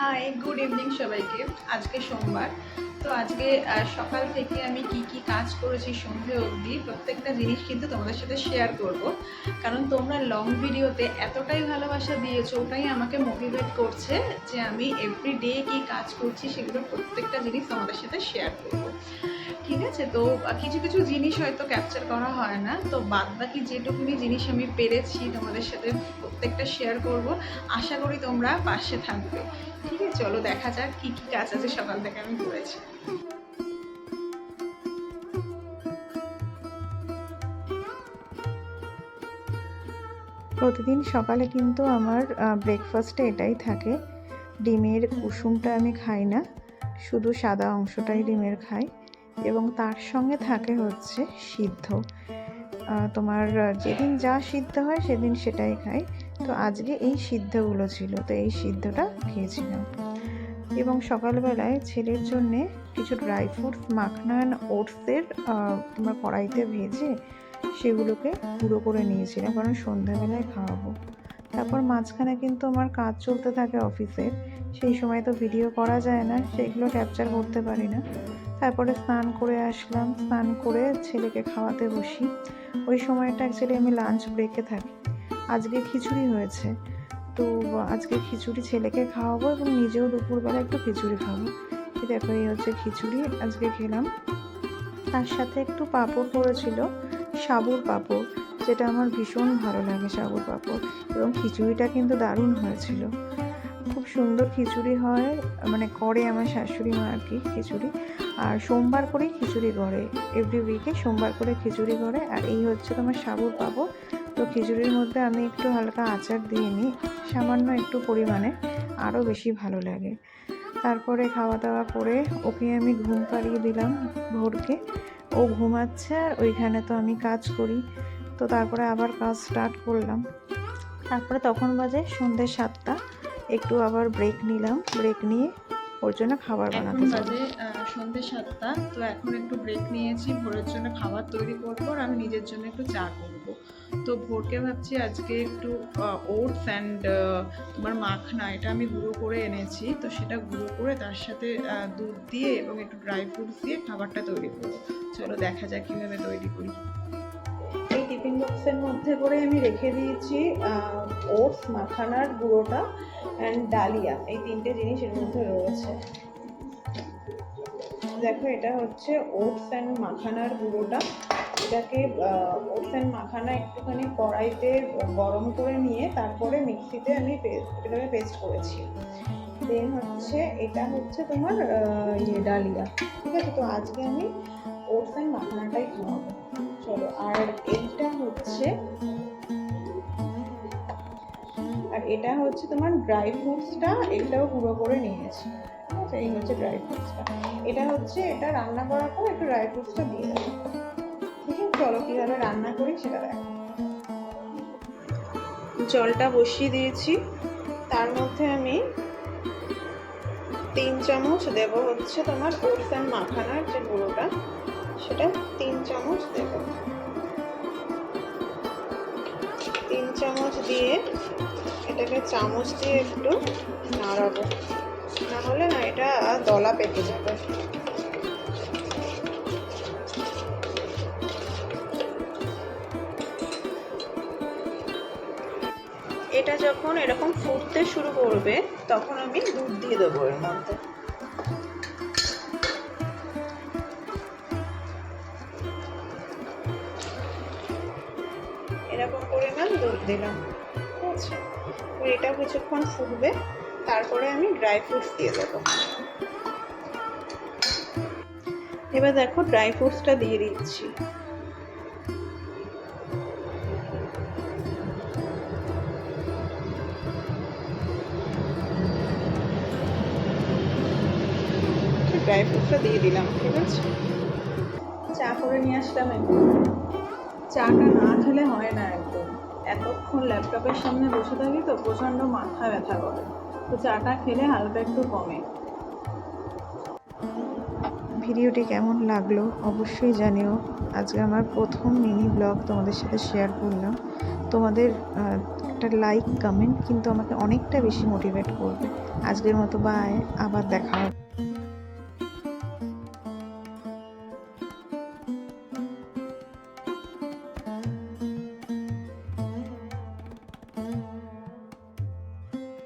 High, good evening সবাইকে। আজকে সোমবার, তো আজকে সকাল থেকে আমি কি কাজ করেছি সন্ধে অবধি প্রত্যেকটা জিনিস কিন্তু তোমাদের সাথে শেয়ার করব। কারণ তোমরা লং ভিডিওতে এতটাই ভালোবাসা দিয়েছো, ওটাই আমাকে মোটিভেট করছে যে আমি এভরিডে কি কাজ করছি সেগুলো প্রত্যেকটা জিনিস তোমাদের সাথে শেয়ার করব। ঠিক আছে, তো কিছু কিছু জিনিস হয়তো ক্যাপচার করা হয় না, তো বাদ বাকি যেটুকুনি জিনিস আমি পেরেছি তোমাদের সাথে প্রত্যেকটা শেয়ার করব। আশা করি তোমরা পাশে থাকবে। ঠিক আছে, চলো দেখা যাক কি কাজ আছে সকাল থেকে আমি করেছি। প্রতিদিন সকালে কিন্তু আমার ব্রেকফাস্টে এটাই থাকে। ডিমের কুসুমটা আমি খাই না, শুধু সাদা অংশটাই ডিমের খাই, এবং তার সঙ্গে থাকে হচ্ছে সিদ্ধ। তোমার যেদিন যা সিদ্ধ হয় সেদিন সেটাই খাই। তো আজকে এই সিদ্ধগুলো ছিল, তো এই সিদ্ধটা খেয়েছিলাম। এবং সকালবেলায় ছেলের জন্যে কিছু ড্রাই ফ্রুটস, মাখনা অ্যান্ড ওটসের তোমার কড়াইতে ভেজে সেগুলোকে গুঁড়ো করে নিয়েছিলাম, কারণ সন্ধ্যাবেলায় খাওয়াবো। তারপর মাঝখানে কিন্তু আমার কাজ চলতে থাকে অফিসের, সেই সময় তো ভিডিও করা যায় না, সেইগুলো ক্যাপচার করতে পারি না। তারপরে স্নান করে আসলাম, স্নান করে ছেলেকে খাওয়াতে বসি। ওই সময়টা অ্যাকচুয়ালি আমি লাঞ্চ ব্রেকে থাকি। আজকে খিচুড়ি হয়েছে, তো আজকে খিচুড়ি ছেলেকে খাওয়াবো এবং নিজেও দুপুরবেলা একটু খিচুড়ি খাবো। দেখো, এই হচ্ছে খিচুড়ি আজকে খেলাম। তার সাথে একটু পাঁপড় করেছিল, সাবুর পাঁপড়, যেটা আমার ভীষণ ভালো লাগে, সাবুর পাঁপড়। এবং খিচুড়িটা কিন্তু দারুণ হয়েছিল, খুব সুন্দর খিচুড়ি হয়, মানে করে আমার শাশুড়ি মা আর কি খিচুড়ি। আর সোমবার করেই খিচুড়ি করে, এভরি উইকে সোমবার করে খিচুড়ি করে। আর এই হচ্ছে তোমার সাবুর পাঁপড়। তো খিচুড়ির মধ্যে আমি একটু হালকা আচার দিয়ে নিই, সামান্য একটু পরিমাণে, আরও বেশি ভালো লাগে। তারপরে খাওয়া দাওয়া করে ওকে আমি ঘুম পাড়িয়ে দিলাম ভোরকে। ও ঘুমাচ্ছে আর ওইখানে তো আমি কাজ করি। তো তারপরে আবার কাজ স্টার্ট করলাম। তারপরে তখন বাজে সন্ধ্যে 7টা, একটু আবার ব্রেক নিলাম, ব্রেক নিয়ে ওর জন্য খাবার বানাতে বাজে সন্ধ্যে 7টা। তো এখন একটু ব্রেক নিয়েছি, ভোরের জন্য খাবার তৈরি করবো আর আমি নিজের জন্য একটু চা করবো। তো ভোরকে ভাবছি আজকে একটু ওটস অ্যান্ড তোমার মাখনা, এটা আমি গুঁড়ো করে এনেছি, তো সেটা গুঁড়ো করে তার সাথে দুধ দিয়ে এবং একটু ড্রাই ফ্রুটস দিয়ে খাবারটা তৈরি করবো। চলো দেখা যাক কীভাবে তৈরি করি। এই টিফিন বক্সের মধ্যে করে আমি রেখে দিয়েছি ওটস, মাখানার গুঁড়োটা অ্যান্ড ডালিয়া, এই তিনটে জিনিস এর মধ্যে রয়েছে। দেখো, এটা হচ্ছে ওটস অ্যান্ড মাখানার গুঁড়োটা। এটাকে ওটস অ্যান্ড মাখানা একটুখানি কড়াইতে গরম করে নিয়ে তারপরে মিক্সিতে আমি এটাকে পেস্ট করেছি। দেন হচ্ছে এটা হচ্ছে তোমার ডালিয়া। ঠিক আছে, তো আজকে আমি ওটস অ্যান্ড মাখানাটাই খাওয়াবো। চলো, আর এটা হচ্ছে তোমার ড্রাই ফ্রুটসটা, এটাও গুঁড়ো করে নিয়েছি। ঠিক আছে, এই হচ্ছে ড্রাই ফ্রুটসটা। এটা রান্না করার পর একটু ড্রাই ফ্রুটসটা দিয়ে দেবো। ঠিক আছে, চলো কীভাবে রান্না করি সেটা দেখো। জলটা বসিয়ে দিয়েছি, তার মধ্যে আমি 3 চামচ দেবো হচ্ছে তোমার ওটস অ্যান্ড মাখানার যে গুঁড়োটা, সেটা 3 চামচ দেবো। 3 চামচ দিয়ে এটাকে চামচ দিয়ে একটু নাড়াবো, না হলে না এটা দলা পেকে যাবে। এটা যখন এরকম ফুটতে শুরু করবে তখন আমি দুধ দিয়ে দেবো এর মধ্যে। এরকম পরিমাণ দুধ দিলাম। ঠিক আছে, এটা কিছুক্ষণ ফুটবে, তারপরে আমি ড্রাই ফ্রুটস দিয়ে দেবো। এবার দেখো, ড্রাই ফ্রুটসটা দিয়ে দিচ্ছি। ড্রাই ফ্রুটসটা দিয়ে দিলাম। ঠিক আছে, চা করে নিয়ে আসলাম। একদম চাটা না খেলে হয় না, একদম এতক্ষণ ল্যাপটপের সামনে বসে থাকি তো প্রচণ্ড মাথা ব্যথা করে, তো চাটা খেলে হালকা একটু কমে। ভিডিওটি কেমন লাগলো অবশ্যই জানিও। আজকে আমার প্রথম মিনি ব্লগ তোমাদের সাথে শেয়ার করলাম। তোমাদের একটা লাইক কমেন্ট কিন্তু আমাকে অনেকটা বেশি মোটিভেট করবে। আজকের মতো বাই, আবার দেখা হবে।